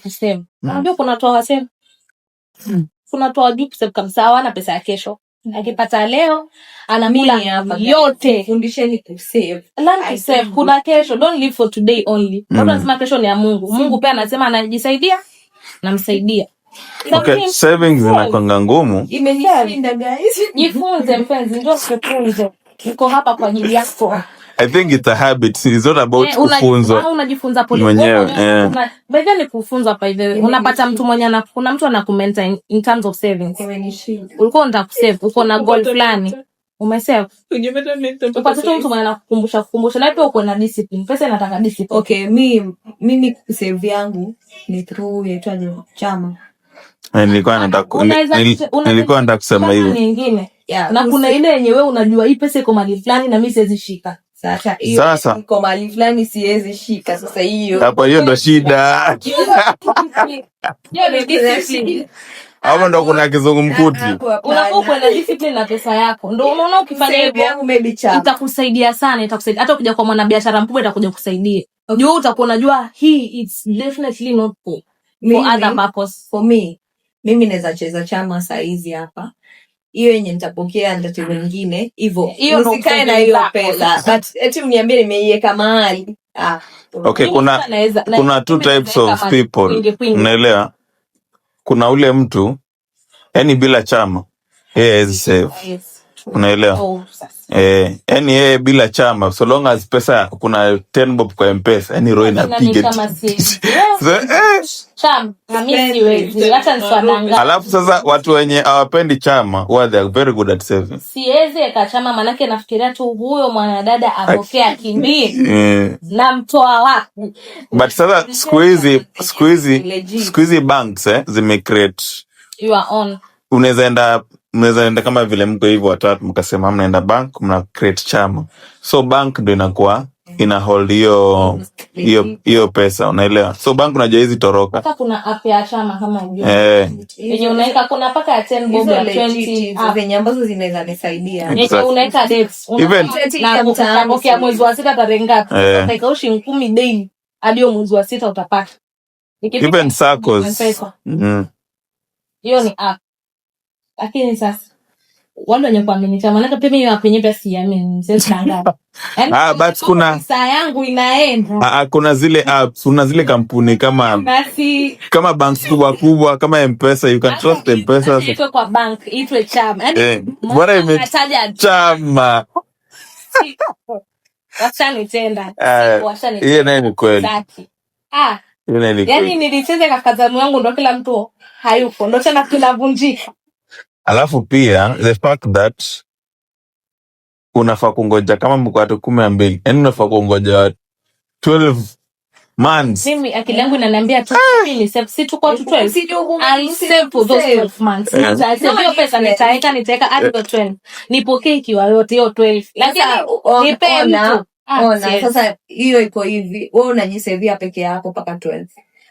kusema. Unajua kuna watu wasema. Kuna watu wajui kusema kabisa hawana pesa ya kesho. Akipata leo anamula yote. Fundisheni kusave. Learn to save. Kuna kesho, don't live for today only. Watu wanasema kesho ni ya Mungu. Mungu pia anasema anajisaidia, namsaidia. Okay, savings zinakuwa ngumu. Imenishinda guys. Jifunze mpenzi, ndio usifunze. Niko hapa kwa ajili yako. I think it's a habit. It's not about kufunzwa. Unajifunza pole mwenyewe. Baada ni kufunzwa by the way. Unapata mtu mwenye kuna mtu anakumenta in terms of savings. Ulikuwa unataka kusave, uko na goal fulani. Umesave. Upata mtu mwenye anakukumbusha na pia uko na discipline. Pesa inataka discipline. Okay, mimi save yangu ni through yaitwaje chama. Nilikuwa nataka kusema hivyo. Nyingine. Na kuna ile yenye wewe unajua hii pesa iko mali fulani na mimi siwezi shika. Sasa iko mali fulani siwezi shika. Sasa hiyo. Hapo hiyo ndo shida. Hiyo ni discipline. Hapo ndo kuna kizungumkuti. Unapokuwa na discipline na pesa yako. Ndio unaona ukifanya hivyo itakusaidia sana, itakusaidia. Hata ukija kwa mwanabiashara mkubwa itakuja kusaidia. Ndio utakuwa unajua hii it's definitely not for other purpose. For me, mimi naweza cheza chama saa hizi hapa. Hiyo yenye nitapokea ndati wengine hivyo. Usikae na hiyo pesa. But eti mniambie nimeiweka mahali. Okay, kuna two types of people. Unaelewa? Kuna ule mtu yani bila chama yeye hawezi save. Unaelewa? Yani yeye bila chama so long as pesa kuna 10 bob kwa M-Pesa yani roho inapiga. Chama mimi siwezi acha niswadanga. Alafu sasa watu wenye hawapendi chama they are very good at saving. Siwezi eka chama manake nafikiria tu huyo mwanadada apokea kimbie na mtoa wapi. But sasa siku hizi banks zime create your own. Unaweza enda kama vile mko hivyo watatu mkasema mnaenda bank mna create chama. So bank ndio inakuwa ina hold hiyo pesa, unaelewa? So bank unajua hizi toroka. Hata kuna app ya chama kama hiyo. Yenye unaweka kuna paka ya 10 bob ya 20 zenye ambazo zinaweza nisaidia. Yenye unaweka dates. Na okay mwezi wa 6 tarehe ngapi? Utaweka ushi 10 daily hadi mwezi wa 6 utapata. Even circles. Hiyo ni app. Lakini sasa wale wenye kuamini chama naka pia mimi wapenye pia siamini sasa but kuna saa yangu inaenda kuna zile apps, kuna zile kampuni kama banks kubwa kama M-Pesa, you can trust M-Pesa. Iko kwa bank itwe chama bora imetaja chama wachani tenda hiyo nayo ni kweli yani nilicheza katika zamu yangu ndo kila mtu hayupo ndo tena tunavunjika. Alafu pia the fact that unafaa kungoja kama mko watu 12 yani unafaa kungoja 12 months. Mimi akili yangu inaniambia tu mimi si tuko watu 12 I'll save for those 12 months. Sasa hiyo pesa nitaweka hadi 12 nipokee ikiwa yote hiyo 12 lakini nipe mtu. Sasa hiyo iko hivi wewe unajisevia peke yako mpaka 12.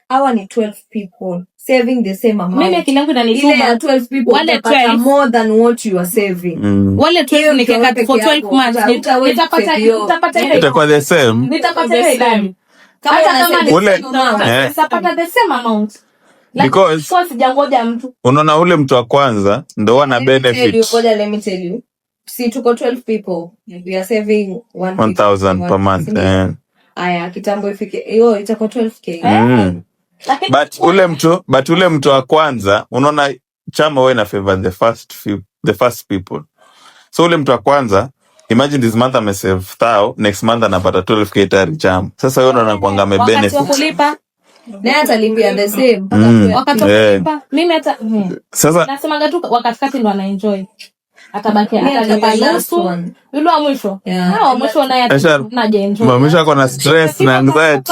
Hawa ni 12 people saving the same amount. Mimi kilangu inanituma 12 people wale 12 more than what you are saving. Wale 12 nikeka for 12 months nitapata ile itakuwa the same. Nitapata ile ndani. Kama nitapata the same amount. Because sijangoja mtu. Unaona ule mtu wa kwanza ndio wana benefit. Let me tell you. Si tuko 12 people. We are saving 1000 per month. Aya kitambo ifike hiyo itakuwa 12k. But ule mtu wa kwanza unaona chama wewe na favor the first people. So ule mtu wa kwanza imagine this month amesave 1000, next month anapata 12k tayari chama. Sasa wewe unaona kwanga ame benefit. Wakati kulipa na hata lipia the same wakati kulipa mimi hata sasa nasema tu wakati ndo ana enjoy. Atabaki nusu yule wa mwisho wa mwisho naye anaenjoy. Mwisho ako na stress na anxiety.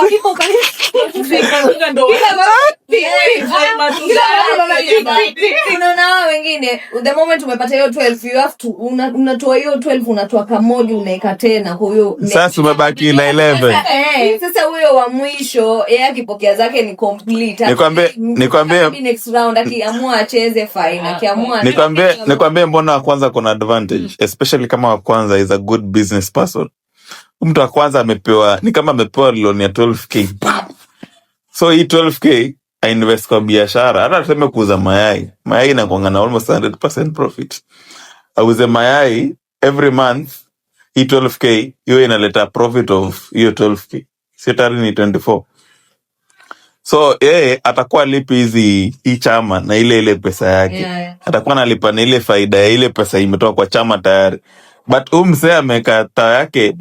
Unaona wengine the moment umepata hiyo 12 you have to unatoa hiyo 12 unatoa kamoja unaweka tena kwa hiyo sasa umebaki na 11. Sasa huyo wa mwisho yeye akipokea zake ni complete. Nikwambie next round akiamua acheze fine akiamua nikwambie mbona wa kwanza kuna advantage especially kama wa kwanza is a good business person. Mtu wa kwanza amepewa ni kama amepewa loan ya 12k. So hii 12k invest kwa biashara, hata tuseme kuuza mayai. Mayai inakuanga na almost 100% profit. Auze mayai every month, hii 12k, hiyo inaleta profit of hiyo 12k. Sio tayari ni 24. So yeye atakuwa lipi hii chama na ile pesa yake. Atakuwa nalipa na ile faida ya ile pesa imetoka kwa chama tayari. But msee amekata yake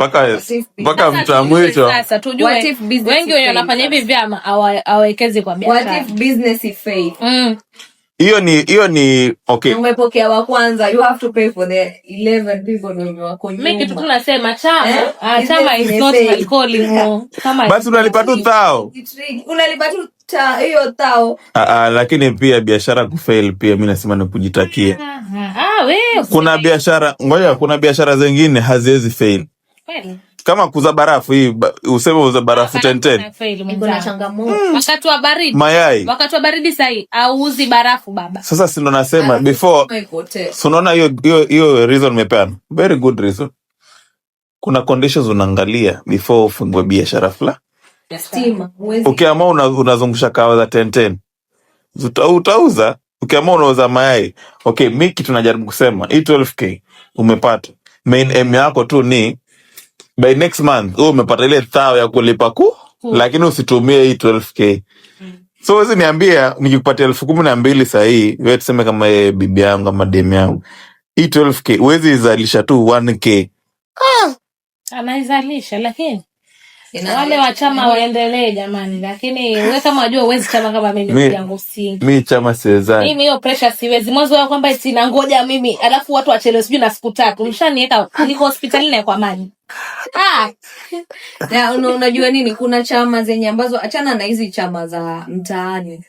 mpaka mtu wa mwisho. Sasa tujue wengi wenye wanafanya hivi vyama awekeze kwa biashara. What if business is fail? Hiyo ni okay. Umepokea wa kwanza, you have to pay for the 11 people wenye wako nyuma. Mimi kitu tunasema chama is not my calling. Kama basi unalipa tu tao. Unalipa tu hiyo tao. Lakini pia biashara kufail pia mimi nasema ni kujitakia. Wewe kuna biashara kuna biashara zingine haziwezi fail. Kweli. Kama kuuza barafu hii, useme uza barafu 10. Kuna changamoto. Wakati wa baridi. Mayai. Wakati wa baridi sahi auzi barafu baba. Sasa si ndo nasema before. Unaona hiyo reason nimepeana. Very good reason. Kuna conditions unaangalia before ufungue biashara fulani. Stima. Ukiamua unazungusha kawa za 10. Utauza. Ukiamua unauza mayai. Okay, mimi kitu najaribu kusema, hii 12k umepata. Main aim yako tu ni by next month umepata ile thao ya kulipa lakini usitumie hii 12k. So wewe niambia nikikupatia 12,000 sahi, wewe tuseme kama bibi yangu ama demu yangu, hii 12k uwezi izalisha tu 1k. Anaizalisha lakini wale wa chama waendelee jamani, lakini wewe kama unajua uwezi chama kama mimi yangu singi. Mimi chama siwezani. Mimi hiyo pressure siwezi. Mwanzo wa kwamba sina ngoja mimi, alafu watu wachelewe sijui na siku 3. Mshaniweka niko hospitalini na kwa maji. Na unajua nini, kuna chama zenye ambazo achana na hizi chama za mtaani.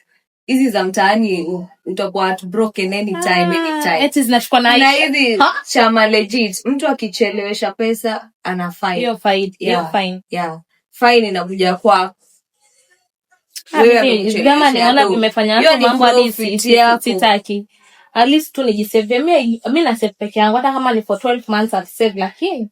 Hizi za mtaani utakuwa broken anytime. Eti zinachukua na hizi chama legit. Mtu akichelewesha pesa ana fine. Hiyo fine. Yeah. Fine inakuja kwa wewe kama niona vimefanya mambo hadi sitaki. At least tu nijisave. Mimi na save peke yangu hata kama ni for 12 months at save, lakini